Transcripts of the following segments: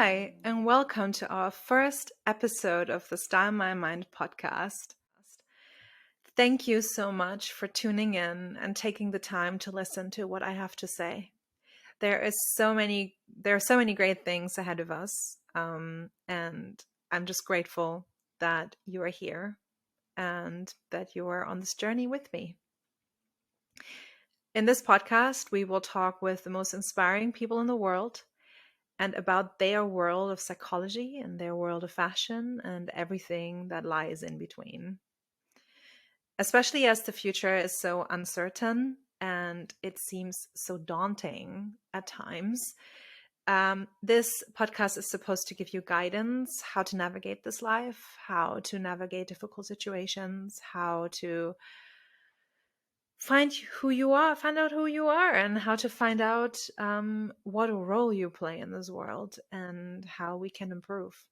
Hi, and welcome to our first episode of the Style My Mind podcast. Thank you so much for tuning in and taking the time to listen to what I have to say. There are so many great things ahead of us, and I'm just grateful that you are here and that you are on this journey with me. In this podcast, we will talk with the most inspiring people in the world and about their world of psychology and their world of fashion and everything that lies in between. Especially as the future is so uncertain and it seems so daunting at times. This podcast is supposed to give you guidance how to navigate this life, how to navigate difficult situations, how to find out who you are, and how to find out what role you play in this world and how we can improve.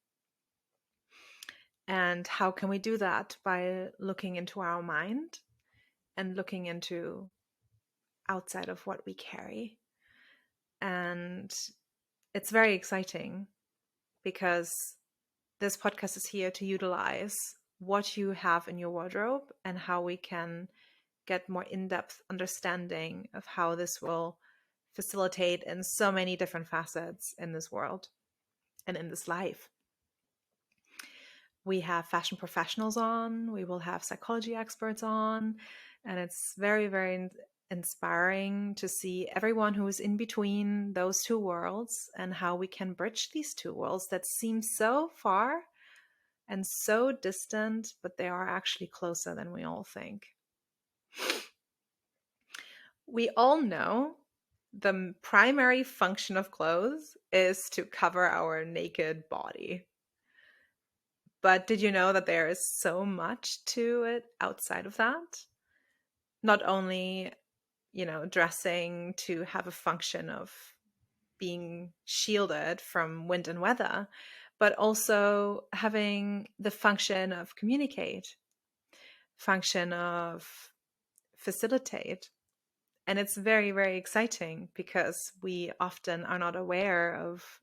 And how can we do that? By looking into our mind and looking into outside of what we carry. And it's very exciting because this podcast is here to utilize what you have in your wardrobe and how we can get more in-depth understanding of how this will facilitate in so many different facets in this world and in this life. We have fashion professionals on, we will have psychology experts on, and it's very, very inspiring to see everyone who is in between those two worlds and how we can bridge these two worlds that seem so far and so distant, but they are actually closer than we all think. We all know the primary function of clothes is to cover our naked body. But did you know that there is so much to it outside of that? Not only, dressing to have a function of being shielded from wind and weather, but also having the function of communicate, function of facilitate. And it's very, very exciting because we often are not aware of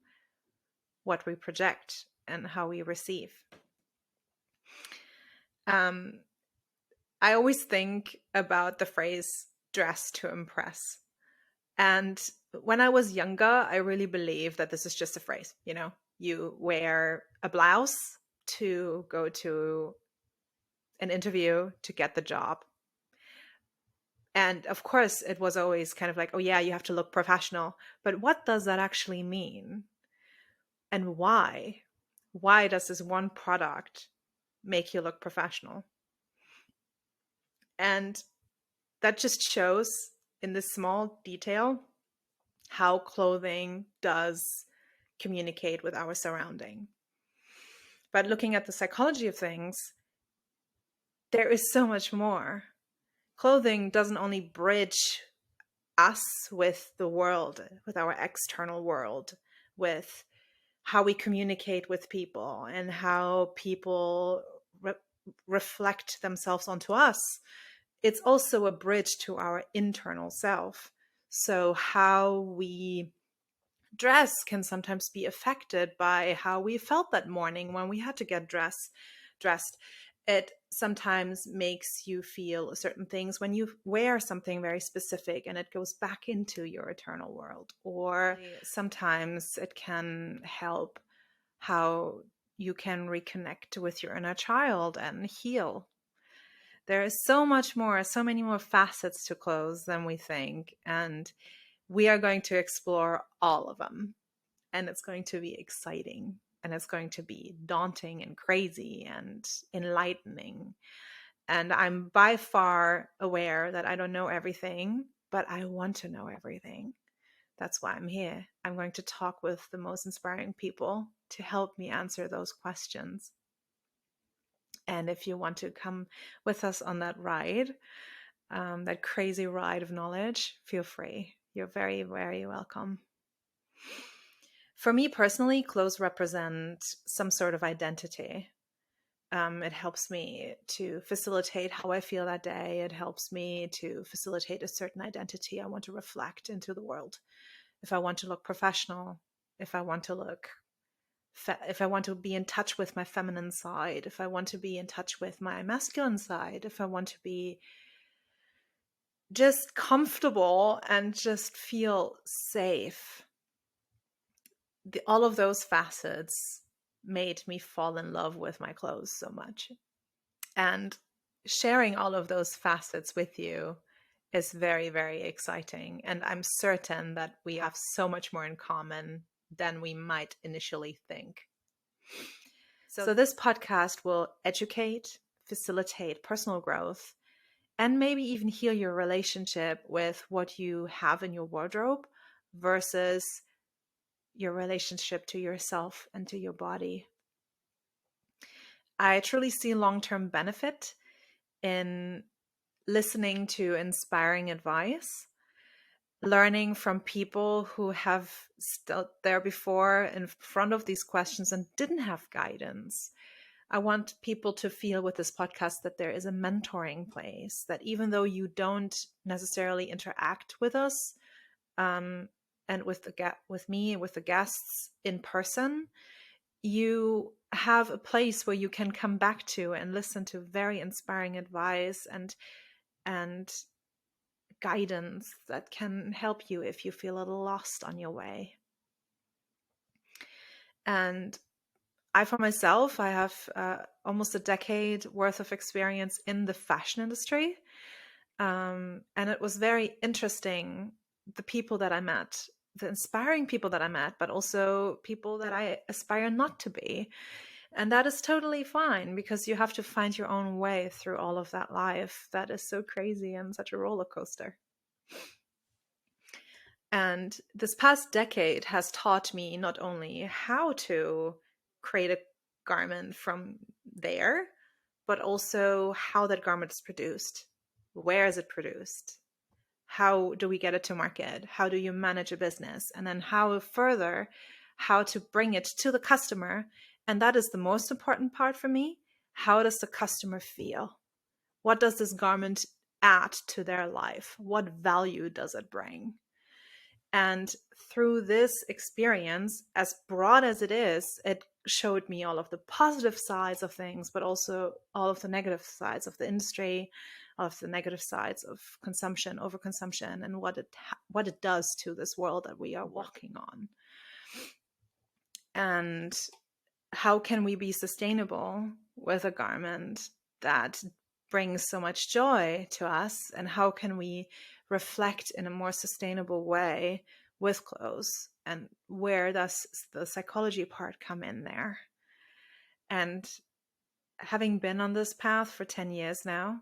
what we project and how we receive. I always think about the phrase dress to impress. And when I was younger, I really believed that this is just a phrase. You wear a blouse to go to an interview to get the job. And of course, it was always kind of like, oh yeah, you have to look professional. But what does that actually mean? And why? Why does this one product make you look professional? And that just shows in this small detail how clothing does communicate with our surrounding. But looking at the psychology of things, there is so much more. Clothing doesn't only bridge us with the world, with our external world, with how we communicate with people and how people reflect themselves onto us. It's also a bridge to our internal self. So how we dress can sometimes be affected by how we felt that morning when we had to get dressed. It sometimes makes you feel certain things when you wear something very specific and it goes back into your eternal world. Or sometimes it can help how you can reconnect with your inner child and heal. There is so much more, so many more facets to clothes than we think. And we are going to explore all of them. And it's going to be exciting. And it's going to be daunting and crazy and enlightening. And I'm by far aware that I don't know everything, but I want to know everything. That's why I'm here. I'm going to talk with the most inspiring people to help me answer those questions. And if you want to come with us on that ride, that crazy ride of knowledge, feel free. You're very, very welcome. For me personally, clothes represent some sort of identity. It helps me to facilitate how I feel that day. It helps me to facilitate a certain identity I want to reflect into the world. If I want to look professional, if I want to look if I want to be in touch with my feminine side, if I want to be in touch with my masculine side, if I want to be just comfortable and just feel safe. All of those facets made me fall in love with my clothes so much. And sharing all of those facets with you is very, very exciting. And I'm certain that we have so much more in common than we might initially think. So this podcast will educate, facilitate personal growth, and maybe even heal your relationship with what you have in your wardrobe versus your relationship to yourself and to your body. I truly see long-term benefit in listening to inspiring advice, learning from people who have stood there before in front of these questions and didn't have guidance. I want people to feel with this podcast that there is a mentoring place, that even though you don't necessarily interact with us and with me and with the guests in person, you have a place where you can come back to and listen to very inspiring advice and guidance that can help you if you feel a little lost on your way. And I, for myself, I have almost a decade worth of experience in the fashion industry. And it was very interesting, the people that I met, the inspiring people that I met, but also people that I aspire not to be. And that is totally fine, because you have to find your own way through all of that life that is so crazy and such a roller coaster. And this past decade has taught me not only how to create a garment from there, but also how that garment is produced. Where is it produced? How do we get it to market? How do you manage a business? And then how to bring it to the customer. And that is the most important part for me. How does the customer feel? What does this garment add to their life? What value does it bring? And through this experience, as broad as it is, it showed me all of the positive sides of things, but also all of the negative sides of the industry, all of the negative sides of consumption, overconsumption, and what it does to this world that we are walking on. And how can we be sustainable with a garment that brings so much joy to us? And how can we reflect in a more sustainable way with clothes? And where does the psychology part come in there? And having been on this path for 10 years now,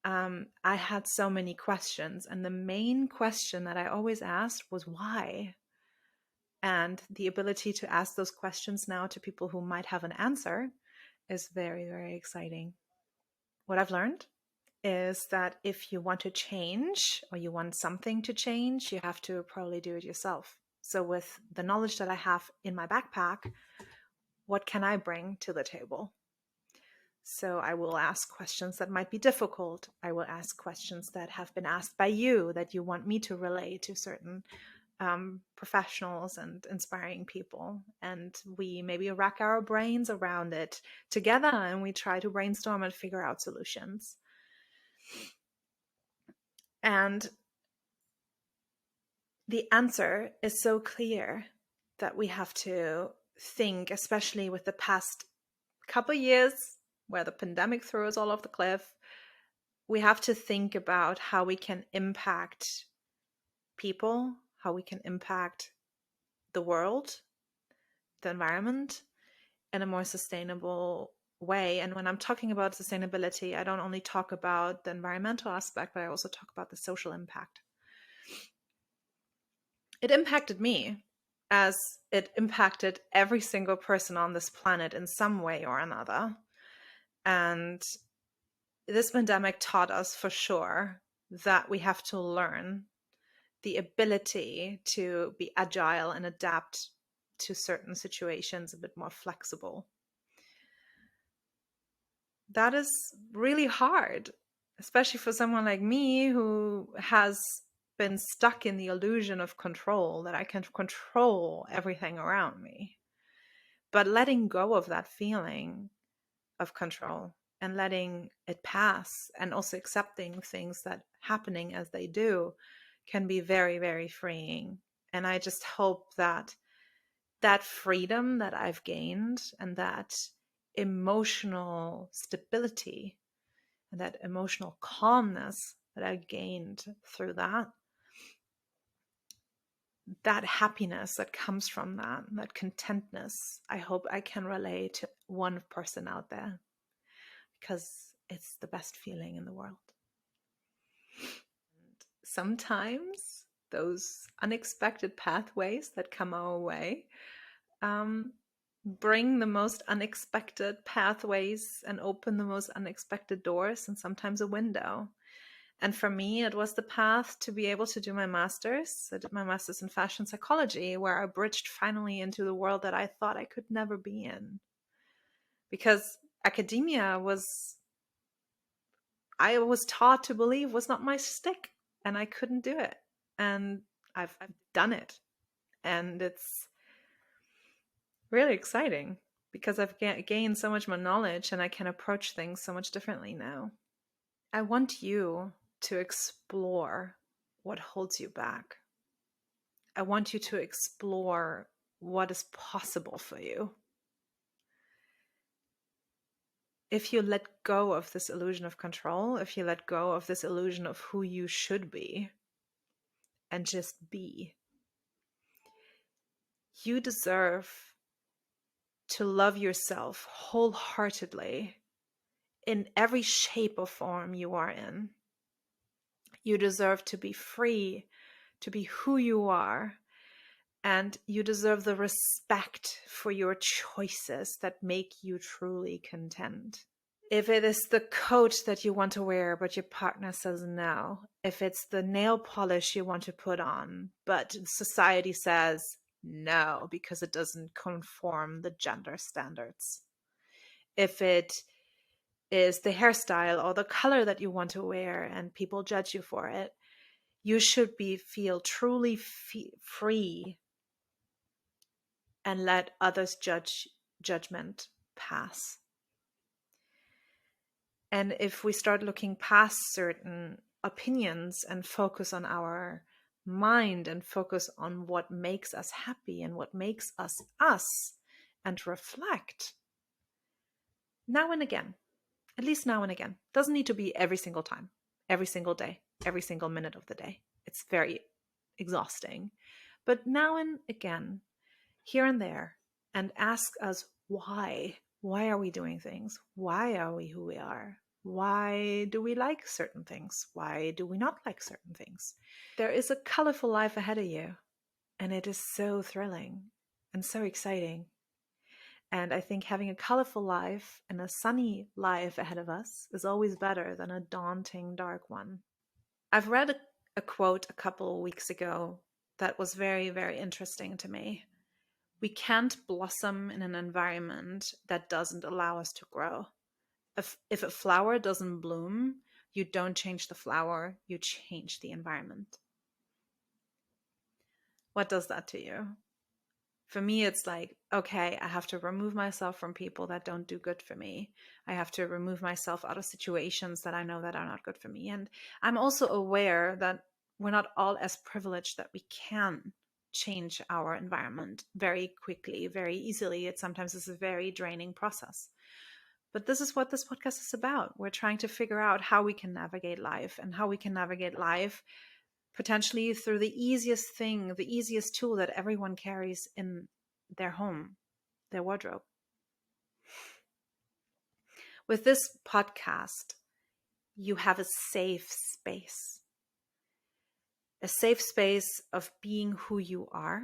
I had so many questions. And the main question that I always asked was why? And the ability to ask those questions now to people who might have an answer is very, very exciting. What I've learned is that if you want to change, or you want something to change, you have to probably do it yourself. So with the knowledge that I have in my backpack, what can I bring to the table? So I will ask questions that might be difficult. I will ask questions that have been asked by you, that you want me to relay to certain professionals and inspiring people. And we maybe rack our brains around it together, and we try to brainstorm and figure out solutions. And the answer is so clear that we have to think, especially with the past couple years where the pandemic threw us all off the cliff, we have to think about how we can impact people, how we can impact the world, the environment in a more sustainable way. And when I'm talking about sustainability, I don't only talk about the environmental aspect, but I also talk about the social impact. It impacted me, as it impacted every single person on this planet in some way or another. And this pandemic taught us for sure that we have to learn the ability to be agile and adapt to certain situations, a bit more flexible. That is really hard, especially for someone like me who has been stuck in the illusion of control, that I can control everything around me. But letting go of that feeling of control and letting it pass, and also accepting things that happening as they do, can be very, very freeing. And I just hope that that freedom that I've gained, and that emotional stability and that emotional calmness that I gained through that happiness that comes from that contentness, I hope I can relay to one person out there, because it's the best feeling in the world. And sometimes those unexpected pathways that come our way bring the most unexpected pathways and open the most unexpected doors, and sometimes a window. And for me, it was the path to be able to do my master's. I did my master's in fashion psychology, where I bridged finally into the world that I thought I could never be in. Because academia I was taught to believe, was not my stick, and I couldn't do it. And I've done it. And it's really exciting because I've gained so much more knowledge, and I can approach things so much differently now. I want you to explore what holds you back. I want you to explore what is possible for you. If you let go of this illusion of control, if you let go of this illusion of who you should be, and just be, you deserve to love yourself wholeheartedly in every shape or form you are in. You deserve to be free, to be who you are, and you deserve the respect for your choices that make you truly content. If it is the coat that you want to wear, but your partner says no, if it's the nail polish you want to put on, but society says no because it doesn't conform the gender standards, if it is the hairstyle or the color that you want to wear and people judge you for it, you should feel truly free and let others' judgment pass. And if we start looking past certain opinions and focus on our mind and focus on what makes us happy and what makes us us, and reflect now and again, at least now and again, doesn't need to be every single time, every single day, every single minute of the day. It's very exhausting. But now and again, here and there, and ask us why. Why are we doing things? Why are we who we are? Why do we like certain things? Why do we not like certain things? There is a colorful life ahead of you, and it is so thrilling and so exciting. And I think having a colorful life and a sunny life ahead of us is always better than a daunting, dark one. I've read a quote a couple of weeks ago that was very, very interesting to me. We can't blossom in an environment that doesn't allow us to grow. If a flower doesn't bloom, you don't change the flower, you change the environment. What does that to you? For me, it's like, okay, I have to remove myself from people that don't do good for me. I have to remove myself out of situations that I know that are not good for me. And I'm also aware that we're not all as privileged that we can change our environment very quickly, very easily. It sometimes is a very draining process. But this is what this podcast is about. We're trying to figure out how we can navigate life, and how we can navigate life potentially through the easiest thing, the easiest tool that everyone carries in their home, their wardrobe. With this podcast, you have a safe space of being who you are,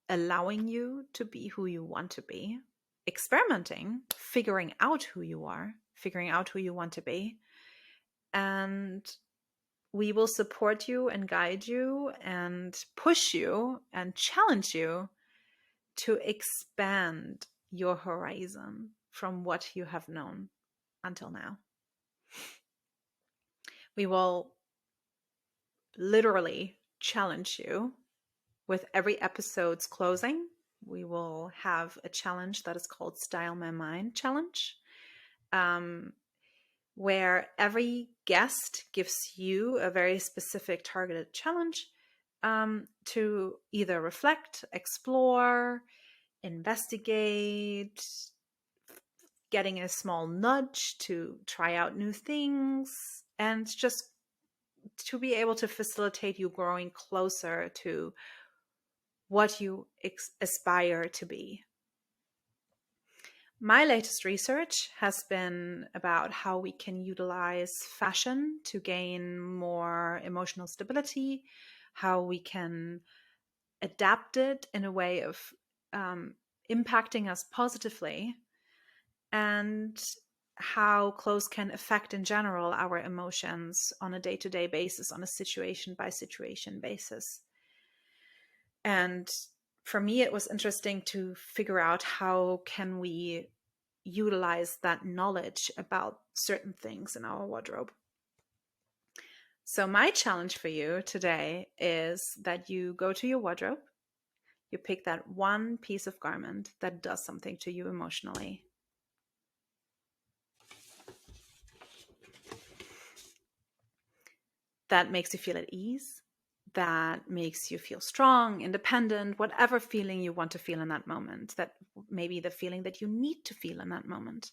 allowing you to be who you want to be, experimenting, figuring out who you are, figuring out who you want to be, and we will support you and guide you and push you and challenge you to expand your horizon from what you have known until now. We will literally challenge you with every episode's closing we will have a challenge that is called Style My Mind Challenge, where every guest gives you a very specific targeted challenge to either reflect, explore, investigate, getting a small nudge to try out new things, and just to be able to facilitate you growing closer to what you aspire to be. My latest research has been about how we can utilize fashion to gain more emotional stability, how we can adapt it in a way of impacting us positively, and how clothes can affect in general our emotions on a day-to-day basis, on a situation-by-situation basis. And for me, it was interesting to figure out how can we utilize that knowledge about certain things in our wardrobe. So my challenge for you today is that you go to your wardrobe, you pick that one piece of garment that does something to you emotionally. That makes you feel at ease, that makes you feel strong, independent, whatever feeling you want to feel in that moment, that maybe the feeling that you need to feel in that moment.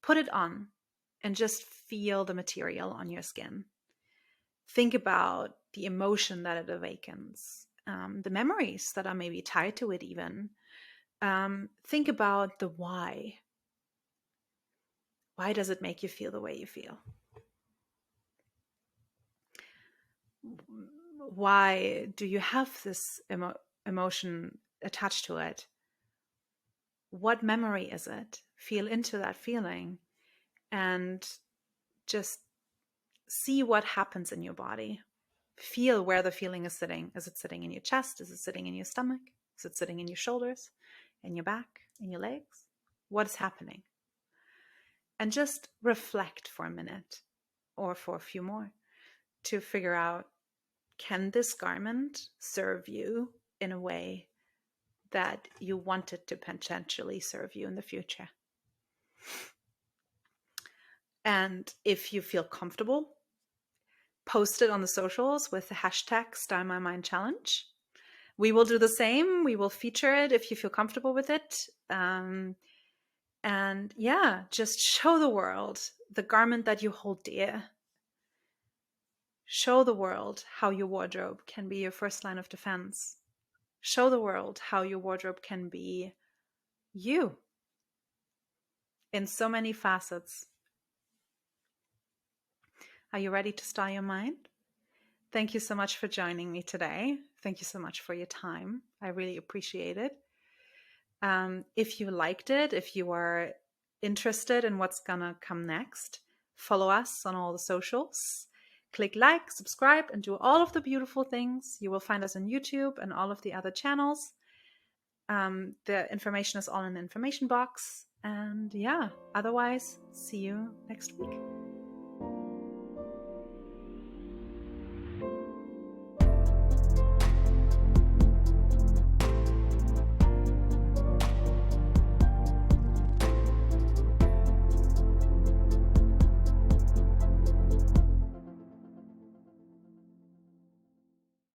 Put it on and just feel the material on your skin. Think about the emotion that it awakens, the memories that are maybe tied to it even. Think about the why. Why does it make you feel the way you feel? Why do you have this emotion attached to it? What memory is it? Feel into that feeling and just see what happens in your body. Feel where the feeling is sitting. Is it sitting in your chest? Is it sitting in your stomach? Is it sitting in your shoulders, in your back, in your legs? What is happening? And just reflect for a minute or for a few more to figure out, can this garment serve you in a way that you want it to potentially serve you in the future? And if you feel comfortable, post it on the socials with the hashtag #StyleMyMindChallenge. We will do the same. We will feature it if you feel comfortable with it. And yeah, just show the world the garment that you hold dear. Show the world how your wardrobe can be your first line of defense. Show the world how your wardrobe can be you in so many facets. Are you ready to style your mind? Thank you so much for joining me today. Thank you so much for your time. I really appreciate it. If you liked it, if you are interested in what's gonna come next, follow us on all the socials. Click like, subscribe, and do all of the beautiful things. You will find us on YouTube and all of the other channels. The information is all in the information box. And yeah, otherwise, see you next week.